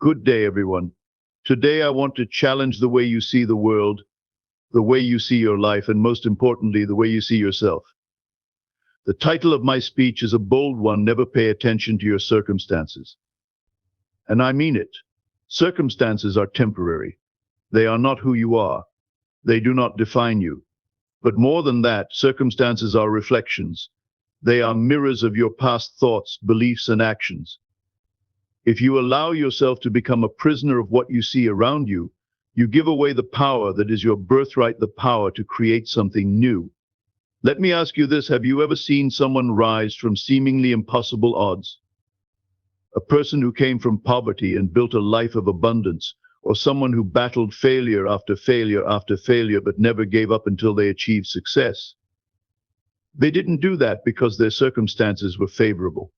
Good day, everyone. Today I want to challenge the way you see the world, the way you see your life, and most importantly, the way you see yourself. The title of my speech is a bold one: Never pay attention to your circumstances. And I mean it. Circumstances are temporary. They are not who you are. They do not define you. But more than that, circumstances are reflections. They are mirrors of your past thoughts, beliefs, and actions. If you allow yourself to become a prisoner of what you see around you, you give away the power that is your birthright, the power to create something new. Let me ask you this: have you ever seen someone rise from seemingly impossible odds? A person who came from poverty and built a life of abundance, or someone who battled failure after failure after failure but never gave up until they achieved success? They didn't do that because their circumstances were favorable.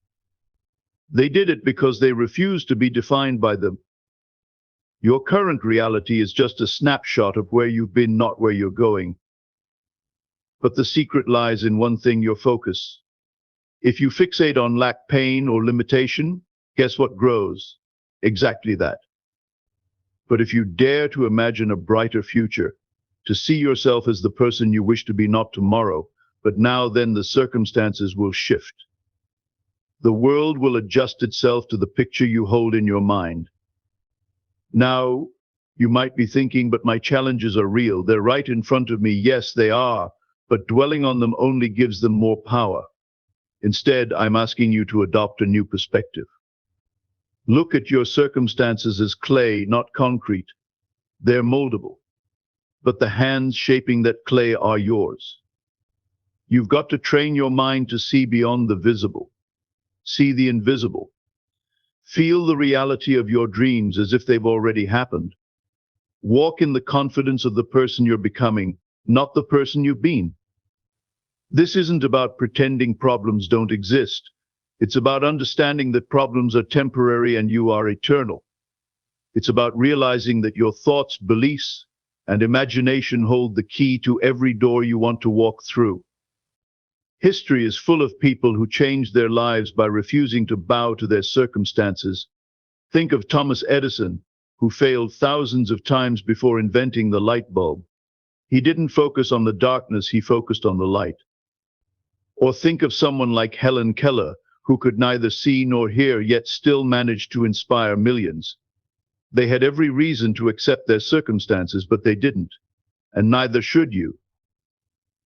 They did it because they refused to be defined by them. Your current reality is just a snapshot of where you've been, not where you're going. But the secret lies in one thing: your focus. If you fixate on lack, pain, or limitation, guess what grows? Exactly that. But if you dare to imagine a brighter future, to see yourself as the person you wish to be, not tomorrow, but now, then the circumstances will shift. The world will adjust itself to the picture you hold in your mind. Now, you might be thinking, but my challenges are real. They're right in front of me. Yes, they are, but dwelling on them only gives them more power. Instead, I'm asking you to adopt a new perspective. Look at your circumstances as clay, not concrete. They're moldable, but the hands shaping that clay are yours. You've got to train your mind to see beyond the visible. See the invisible. Feel the reality of your dreams as if they've already happened. Walk in the confidence of the person you're becoming, not the person you've been. This isn't about pretending problems don't exist. It's about understanding that problems are temporary and you are eternal. It's about realizing that your thoughts, beliefs, and imagination hold the key to every door you want to walk through. History is full of people who changed their lives by refusing to bow to their circumstances. Think of Thomas Edison, who failed thousands of times before inventing the light bulb. He didn't focus on the darkness, he focused on the light. Or think of someone like Helen Keller, who could neither see nor hear, yet still managed to inspire millions. They had every reason to accept their circumstances, but they didn't, and neither should you.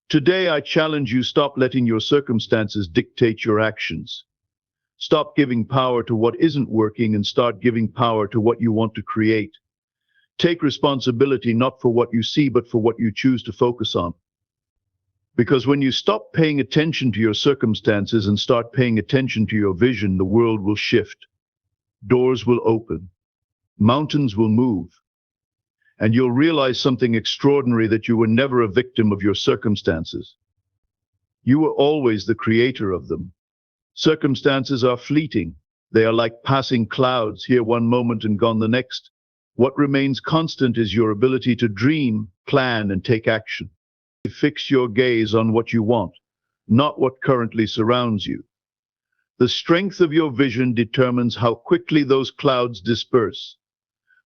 Today, I challenge you: stop letting your circumstances dictate your actions. Stop giving power to what isn't working and start giving power to what you want to create. Take responsibility not for what you see, but for what you choose to focus on. Because when you stop paying attention to your circumstances and start paying attention to your vision, the world will shift. Doors will open. Mountains will move. And you'll realize something extraordinary: that you were never a victim of your circumstances. You were always the creator of them. Circumstances are fleeting. They are like passing clouds, here one moment and gone the next. What remains constant is your ability to dream, plan, and take action. Fix your gaze on what you want, not what currently surrounds you. The strength of your vision determines how quickly those clouds disperse.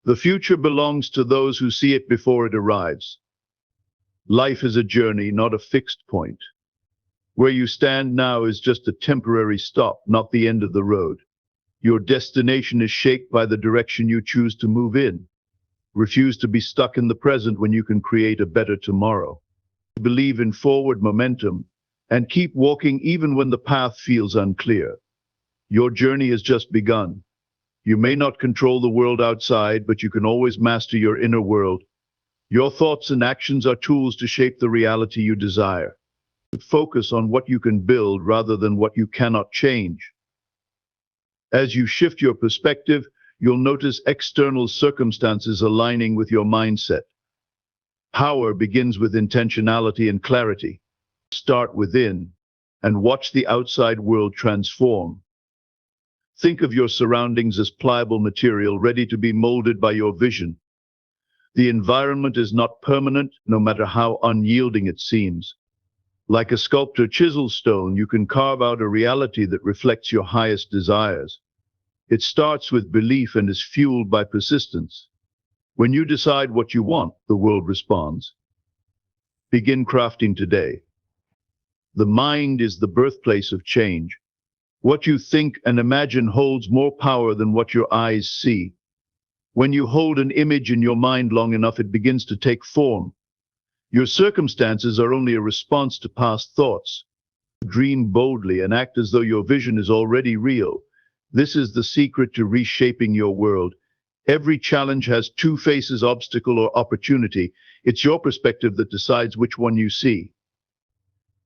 The future belongs to those who see it before it arrives. Life is a journey, not a fixed point. Where you stand now is just a temporary stop, not the end of the road. Your destination is shaped by the direction you choose to move in. Refuse to be stuck in the present when you can create a better tomorrow. Believe in forward momentum and keep walking even when the path feels unclear. Your journey has just begun. You may not control the world outside, but you can always master your inner world. Your thoughts and actions are tools to shape the reality you desire. Focus on what you can build rather than what you cannot change. As you shift your perspective, you'll notice external circumstances aligning with your mindset. Power begins with intentionality and clarity. Start within and watch the outside world transform. Think of your surroundings as pliable material ready to be molded by your vision. The environment is not permanent, no matter how unyielding it seems. Like a sculptor chisels stone, you can carve out a reality that reflects your highest desires. It starts with belief and is fueled by persistence. When you decide what you want, the world responds. Begin crafting today. The mind is the birthplace of change. What you think and imagine holds more power than what your eyes see. When you hold an image in your mind long enough, it begins to take form. Your circumstances are only a response to past thoughts. Dream boldly and act as though your vision is already real. This is the secret to reshaping your world. Every challenge has two faces, obstacle or opportunity. It's your perspective that decides which one you see.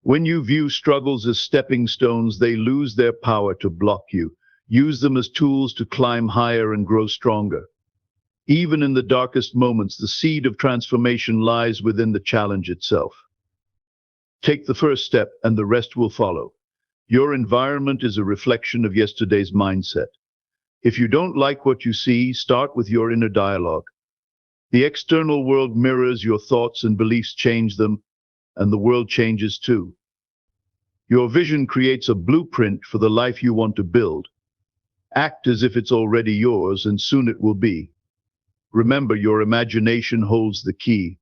When you view struggles as stepping stones, they lose their power to block you. Use them as tools to climb higher and grow stronger. Even in the darkest moments, the seed of transformation lies within the challenge itself. Take the first step and the rest will follow. Your environment is a reflection of yesterday's mindset. If you don't like what you see, start with your inner dialogue. The external world mirrors your thoughts and beliefs, change them, and the world changes too. Your vision creates a blueprint for the life you want to build. Act as if it's already yours, and soon it will be. Remember, your imagination holds the key.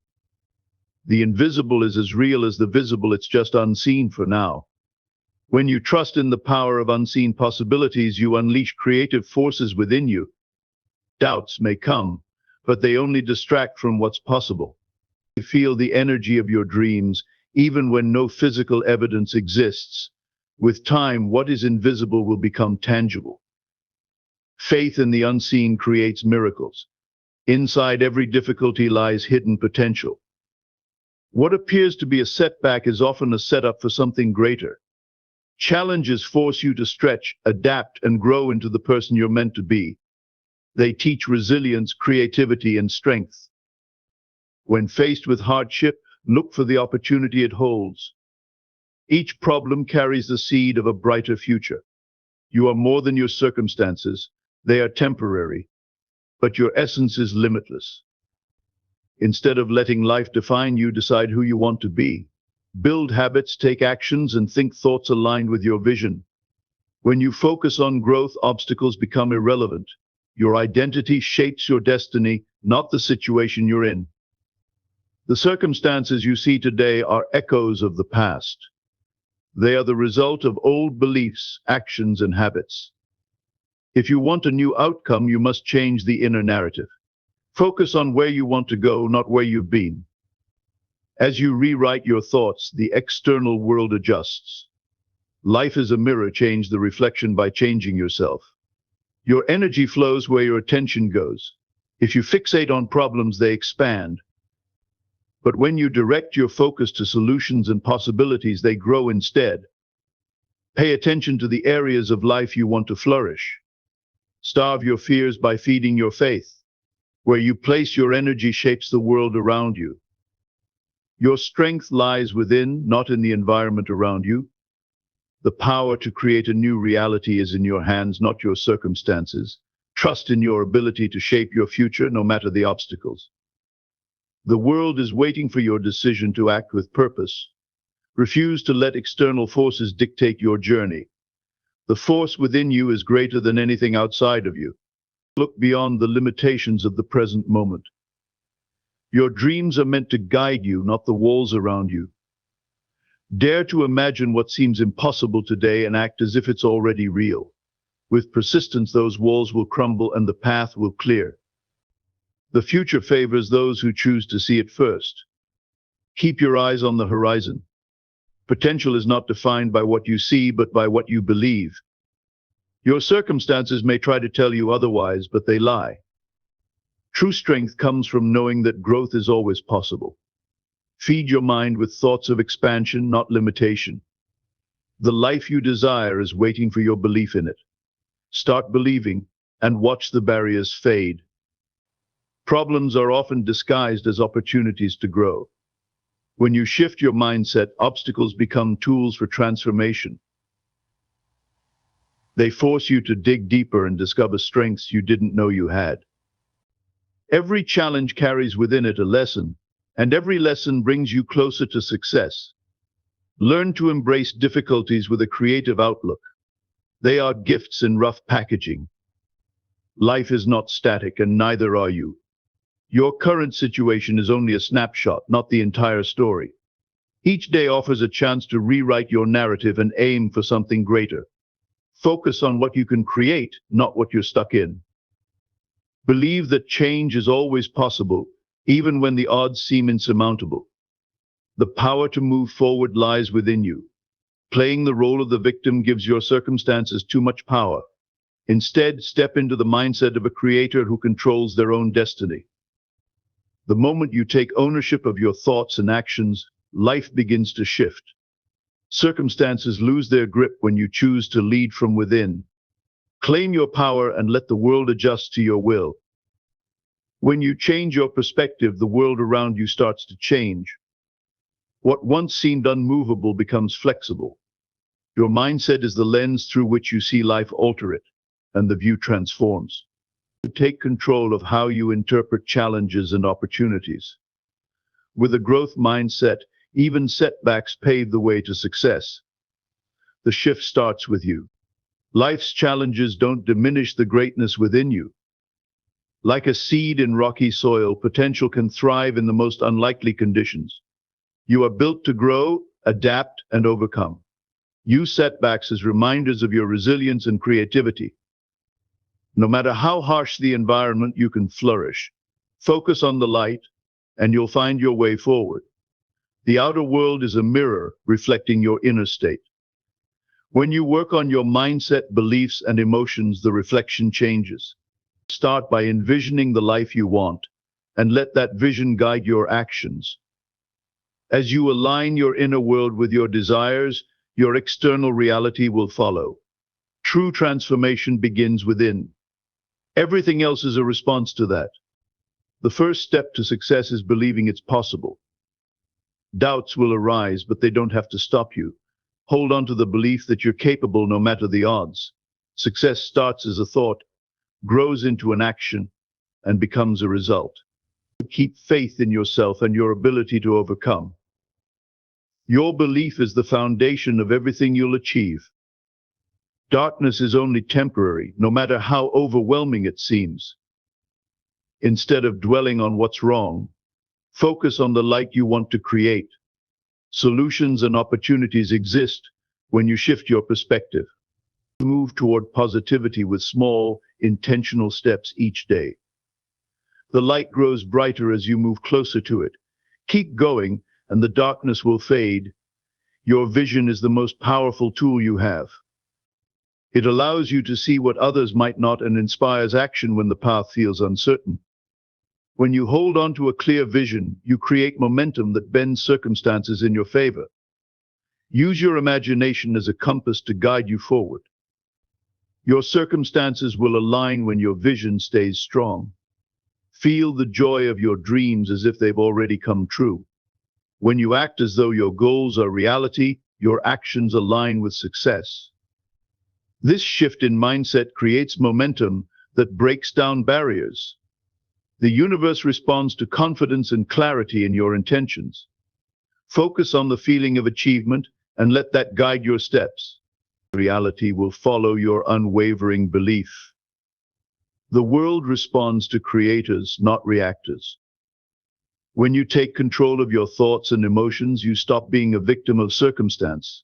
The invisible is as real as the visible, it's just unseen for now. When you trust in the power of unseen possibilities, you unleash creative forces within you. Doubts may come, but they only distract from what's possible. You feel the energy of your dreams, even when no physical evidence exists. With time, what is invisible will become tangible. Faith in the unseen creates miracles. Inside every difficulty lies hidden potential. What appears to be a setback is often a setup for something greater. Challenges force you to stretch, adapt, and grow into the person you're meant to be. They teach resilience, creativity, and strength. When faced with hardship, look for the opportunity it holds. Each problem carries the seed of a brighter future. You are more than your circumstances. They are temporary, but your essence is limitless. Instead of letting life define you, decide who you want to be. Build habits, take actions, and think thoughts aligned with your vision. When you focus on growth, obstacles become irrelevant. Your identity shapes your destiny, not the situation you're in. The circumstances you see today are echoes of the past. They are the result of old beliefs, actions, and habits. If you want a new outcome, you must change the inner narrative. Focus on where you want to go, not where you've been. As you rewrite your thoughts, the external world adjusts. Life is a mirror. Change the reflection by changing yourself. Your energy flows where your attention goes. If you fixate on problems, they expand. But when you direct your focus to solutions and possibilities, they grow instead. Pay attention to the areas of life you want to flourish. Starve your fears by feeding your faith. Where you place your energy shapes the world around you. Your strength lies within, not in the environment around you. The power to create a new reality is in your hands, not your circumstances. Trust in your ability to shape your future, no matter the obstacles. The world is waiting for your decision to act with purpose. Refuse to let external forces dictate your journey. The force within you is greater than anything outside of you. Look beyond the limitations of the present moment. Your dreams are meant to guide you, not the walls around you. Dare to imagine what seems impossible today and act as if it's already real. With persistence, those walls will crumble and the path will clear. The future favors those who choose to see it first. Keep your eyes on the horizon. Potential is not defined by what you see, but by what you believe. Your circumstances may try to tell you otherwise, but they lie. True strength comes from knowing that growth is always possible. Feed your mind with thoughts of expansion, not limitation. The life you desire is waiting for your belief in it. Start believing and watch the barriers fade. Problems are often disguised as opportunities to grow. When you shift your mindset, obstacles become tools for transformation. They force you to dig deeper and discover strengths you didn't know you had. Every challenge carries within it a lesson, and every lesson brings you closer to success. Learn to embrace difficulties with a creative outlook. They are gifts in rough packaging. Life is not static, and neither are you. Your current situation is only a snapshot, not the entire story. Each day offers a chance to rewrite your narrative and aim for something greater. Focus on what you can create, not what you're stuck in. Believe that change is always possible, even when the odds seem insurmountable. The power to move forward lies within you. Playing the role of the victim gives your circumstances too much power. Instead, step into the mindset of a creator who controls their own destiny. The moment you take ownership of your thoughts and actions, life begins to shift. Circumstances lose their grip when you choose to lead from within. Claim your power and let the world adjust to your will. When you change your perspective, the world around you starts to change. What once seemed unmovable becomes flexible. Your mindset is the lens through which you see life. Alter it, and the view transforms. Take control of how you interpret challenges and opportunities. With a growth mindset, even setbacks pave the way to success. The shift starts with you. Life's challenges don't diminish the greatness within you. Like a seed in rocky soil, potential can thrive in the most unlikely conditions. You are built to grow, adapt, and overcome. Use setbacks as reminders of your resilience and creativity. No matter how harsh the environment, you can flourish. Focus on the light, and you'll find your way forward. The outer world is a mirror reflecting your inner state. When you work on your mindset, beliefs, and emotions, the reflection changes. Start by envisioning the life you want, and let that vision guide your actions. As you align your inner world with your desires, your external reality will follow. True transformation begins within. Everything else is a response to that. The first step to success is believing it's possible. Doubts will arise, but they don't have to stop you. Hold on to the belief that you're capable no matter the odds. Success starts as a thought, grows into an action, and becomes a result. Keep faith in yourself and your ability to overcome. Your belief is the foundation of everything you'll achieve. Darkness is only temporary, no matter how overwhelming it seems. Instead of dwelling on what's wrong, focus on the light you want to create. Solutions and opportunities exist when you shift your perspective. Move toward positivity with small, intentional steps each day. The light grows brighter as you move closer to it. Keep going, and the darkness will fade. Your vision is the most powerful tool you have. It allows you to see what others might not and inspires action when the path feels uncertain. When you hold on to a clear vision, you create momentum that bends circumstances in your favor. Use your imagination as a compass to guide you forward. Your circumstances will align when your vision stays strong. Feel the joy of your dreams as if they've already come true. When you act as though your goals are reality, your actions align with success. This shift in mindset creates momentum that breaks down barriers. The universe responds to confidence and clarity in your intentions. Focus on the feeling of achievement and let that guide your steps. Reality will follow your unwavering belief. The world responds to creators, not reactors. When you take control of your thoughts and emotions, you stop being a victim of circumstance.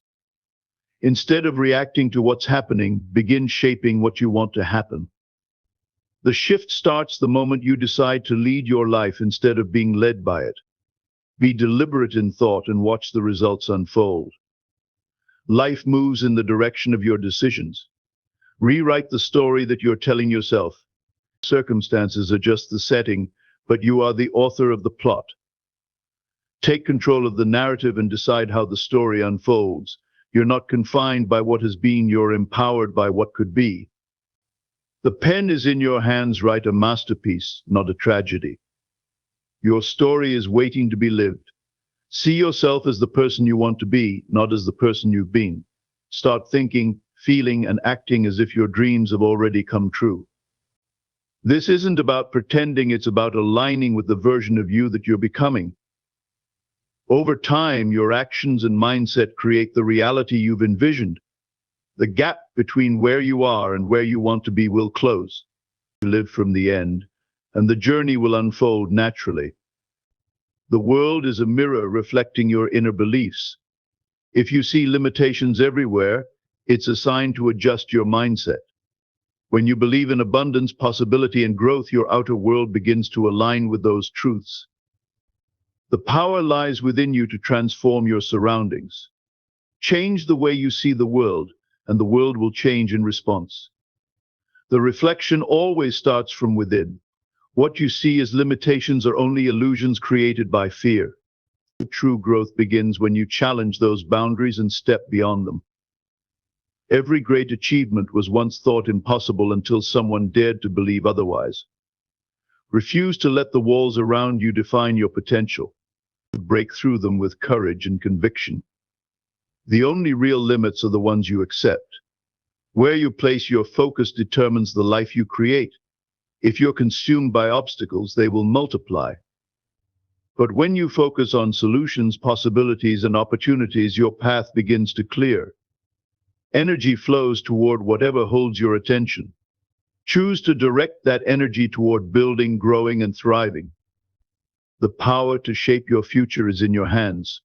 Instead of reacting to what's happening, begin shaping what you want to happen. The shift starts the moment you decide to lead your life instead of being led by it. Be deliberate in thought and watch the results unfold. Life moves in the direction of your decisions. Rewrite the story that you're telling yourself. Circumstances are just the setting, but you are the author of the plot. Take control of the narrative and decide how the story unfolds. You're not confined by what has been, you're empowered by what could be. The pen is in your hands. Write a masterpiece, not a tragedy. Your story is waiting to be lived. See yourself as the person you want to be, not as the person you've been. Start thinking, feeling, and acting as if your dreams have already come true. This isn't about pretending, it's about aligning with the version of you that you're becoming. Over time, your actions and mindset create the reality you've envisioned. The gap between where you are and where you want to be will close. live from the end, and the journey will unfold naturally. The world is a mirror reflecting your inner beliefs. If you see limitations everywhere, it's a sign to adjust your mindset. When you believe in abundance, possibility, and growth, your outer world begins to align with those truths. The power lies within you to transform your surroundings. Change the way you see the world, and the world will change in response. The reflection always starts from within. What you see as limitations are only illusions created by fear. True growth begins when you challenge those boundaries and step beyond them. Every great achievement was once thought impossible until someone dared to believe otherwise. Refuse to let the walls around you define your potential. Break through them with courage and conviction. The only real limits are the ones you accept. Where you place your focus determines the life you create. If you're consumed by obstacles, they will multiply. But when you focus on solutions, possibilities, and opportunities, your path begins to clear. Energy flows toward whatever holds your attention. Choose to direct that energy toward building, growing, and thriving. The power to shape your future is in your hands.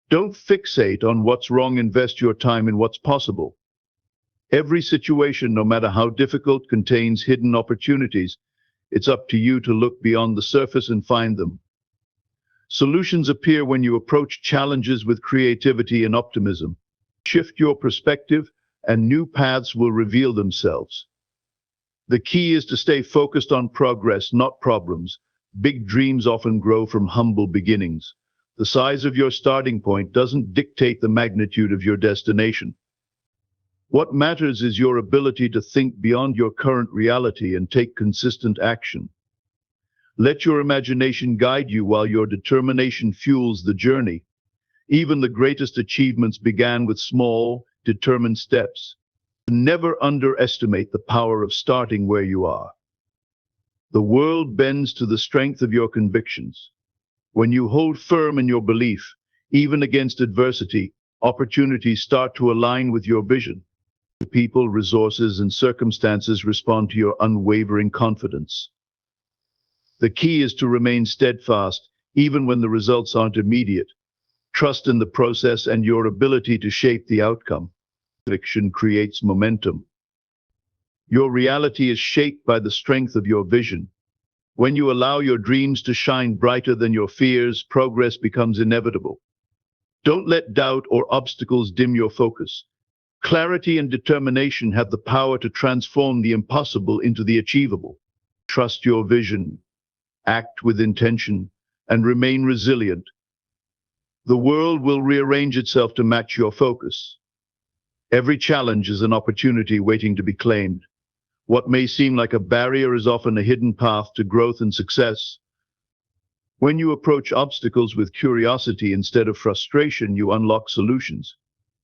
Don't fixate on what's wrong, invest your time in what's possible. Every situation, no matter how difficult, contains hidden opportunities. It's up to you to look beyond the surface and find them. Solutions appear when you approach challenges with creativity and optimism. Shift your perspective, and new paths will reveal themselves. The key is to stay focused on progress, not problems. Big dreams often grow from humble beginnings. The size of your starting point doesn't dictate the magnitude of your destination. What matters is your ability to think beyond your current reality and take consistent action. Let your imagination guide you while your determination fuels the journey. Even the greatest achievements began with small, determined steps. Never underestimate the power of starting where you are. The world bends to the strength of your convictions. When you hold firm in your belief, even against adversity, opportunities start to align with your vision. People, resources, and circumstances respond to your unwavering confidence. The key is to remain steadfast, even when the results aren't immediate. Trust in the process and your ability to shape the outcome. Conviction creates momentum. Your reality is shaped by the strength of your vision. When you allow your dreams to shine brighter than your fears, progress becomes inevitable. Don't let doubt or obstacles dim your focus. Clarity and determination have the power to transform the impossible into the achievable. Trust your vision, act with intention, and remain resilient. The world will rearrange itself to match your focus. Every challenge is an opportunity waiting to be claimed. What may seem like a barrier is often a hidden path to growth and success. When you approach obstacles with curiosity instead of frustration, you unlock solutions.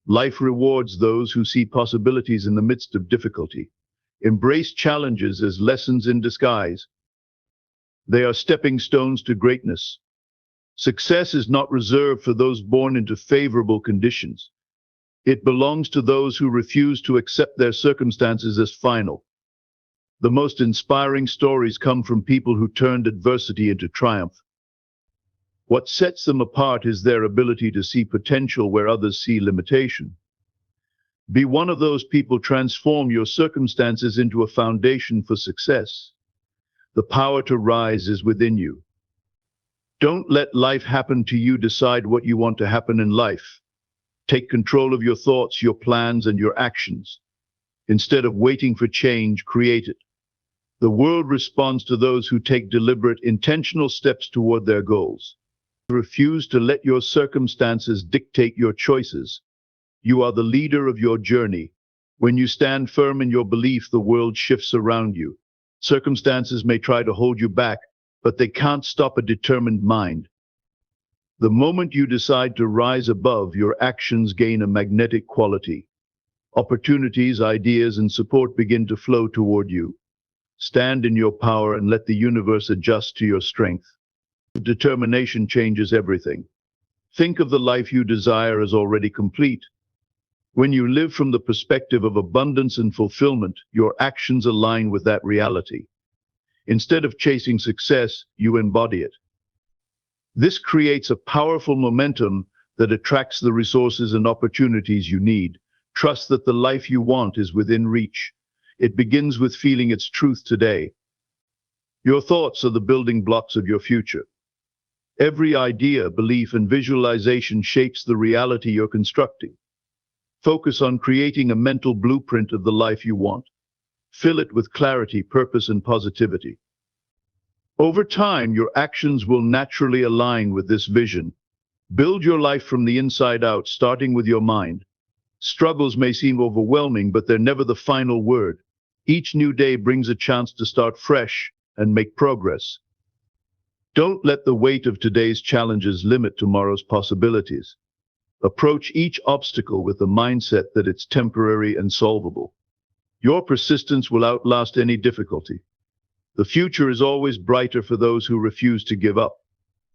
Life rewards those who see possibilities in the midst of difficulty. Embrace challenges as lessons in disguise. They are stepping stones to greatness. Success is not reserved for those born into favorable conditions. It belongs to those who refuse to accept their circumstances as final. The most inspiring stories come from people who turned adversity into triumph. What sets them apart is their ability to see potential where others see limitation. Be one of those people. Transform your circumstances into a foundation for success. The power to rise is within you. Don't let life happen to you. Decide what you want to happen in life. Take control of your thoughts, your plans, and your actions. Instead of waiting for change, create it. The world responds to those who take deliberate, intentional steps toward their goals. Refuse to let your circumstances dictate your choices. You are the leader of your journey. When you stand firm in your belief, the world shifts around you. Circumstances may try to hold you back, but they can't stop a determined mind. The moment you decide to rise above, your actions gain a magnetic quality. Opportunities, ideas, and support begin to flow toward you. Stand in your power and let the universe adjust to your strength. Determination changes everything. Think of the life you desire as already complete. When you live from the perspective of abundance and fulfillment, your actions align with that reality. Instead of chasing success, you embody it. This creates a powerful momentum that attracts the resources and opportunities you need. Trust that the life you want is within reach. It begins with feeling its truth today. Your thoughts are the building blocks of your future. Every idea, belief, and visualization shapes the reality you're constructing. Focus on creating a mental blueprint of the life you want. Fill it with clarity, purpose, and positivity. Over time, your actions will naturally align with this vision. Build your life from the inside out, starting with your mind. Struggles may seem overwhelming, but they're never the final word. Each new day brings a chance to start fresh and make progress. Don't let the weight of today's challenges limit tomorrow's possibilities. Approach each obstacle with the mindset that it's temporary and solvable. Your persistence will outlast any difficulty. The future is always brighter for those who refuse to give up.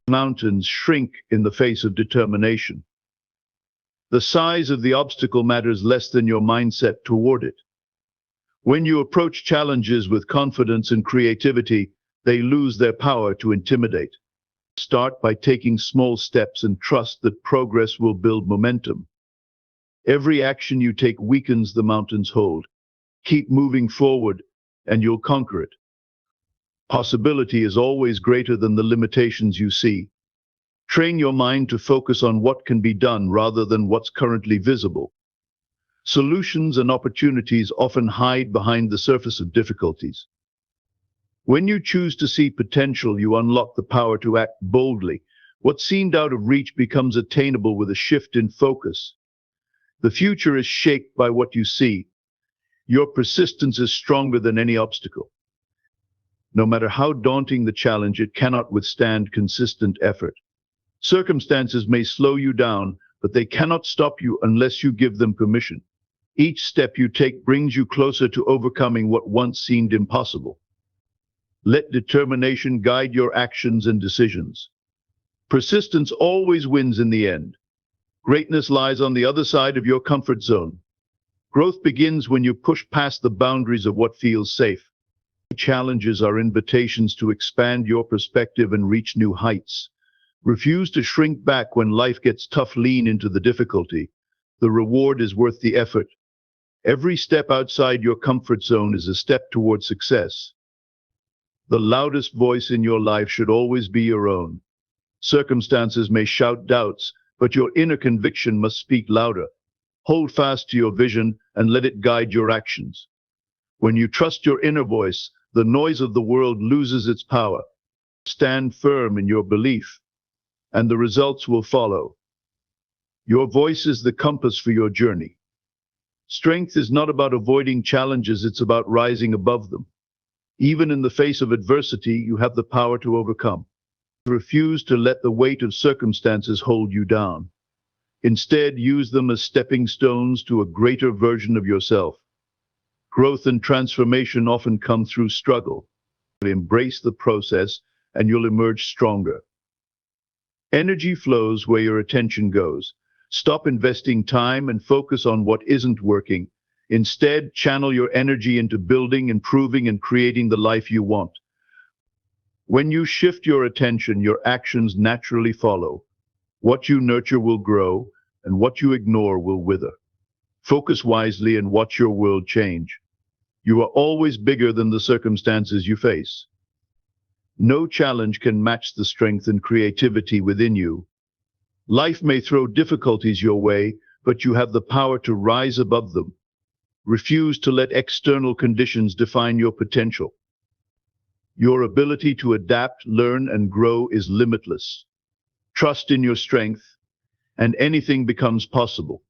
Mountains shrink in the face of determination. The size of the obstacle matters less than your mindset toward it. When you approach challenges with confidence and creativity, they lose their power to intimidate. Start by taking small steps and trust that progress will build momentum. Every action you take weakens the mountain's hold. Keep moving forward, and you'll conquer it. Possibility is always greater than the limitations you see. Train your mind to focus on what can be done rather than what's currently visible. Solutions and opportunities often hide behind the surface of difficulties. When you choose to see potential, you unlock the power to act boldly. What seemed out of reach becomes attainable with a shift in focus. The future is shaped by what you see. Your persistence is stronger than any obstacle. No matter how daunting the challenge, it cannot withstand consistent effort. Circumstances may slow you down, but they cannot stop you unless you give them permission. Each step you take brings you closer to overcoming what once seemed impossible. Let determination guide your actions and decisions. Persistence always wins in the end. Greatness lies on the other side of your comfort zone. Growth begins when you push past the boundaries of what feels safe. Challenges are invitations to expand your perspective and reach new heights. Refuse to shrink back when life gets tough. Lean into the difficulty. The reward is worth the effort. Every step outside your comfort zone is a step toward success. The loudest voice in your life should always be your own. Circumstances may shout doubts, but your inner conviction must speak louder. Hold fast to your vision and let it guide your actions. When you trust your inner voice, the noise of the world loses its power. Stand firm in your belief, and the results will follow. Your voice is the compass for your journey. Strength is not about avoiding challenges, it's about rising above them. Even in the face of adversity, you have the power to overcome. Refuse to let the weight of circumstances hold you down. Instead, use them as stepping stones to a greater version of yourself. Growth and transformation often come through struggle. Embrace the process and you'll emerge stronger. Energy flows where your attention goes. Stop investing time and focus on what isn't working. Instead, channel your energy into building, improving, and creating the life you want. When you shift your attention, your actions naturally follow. What you nurture will grow, and what you ignore will wither. Focus wisely and watch your world change. You are always bigger than the circumstances you face. No challenge can match the strength and creativity within you. Life may throw difficulties your way, but you have the power to rise above them. Refuse to let external conditions define your potential. Your ability to adapt, learn, and grow is limitless. Trust in your strength, and anything becomes possible.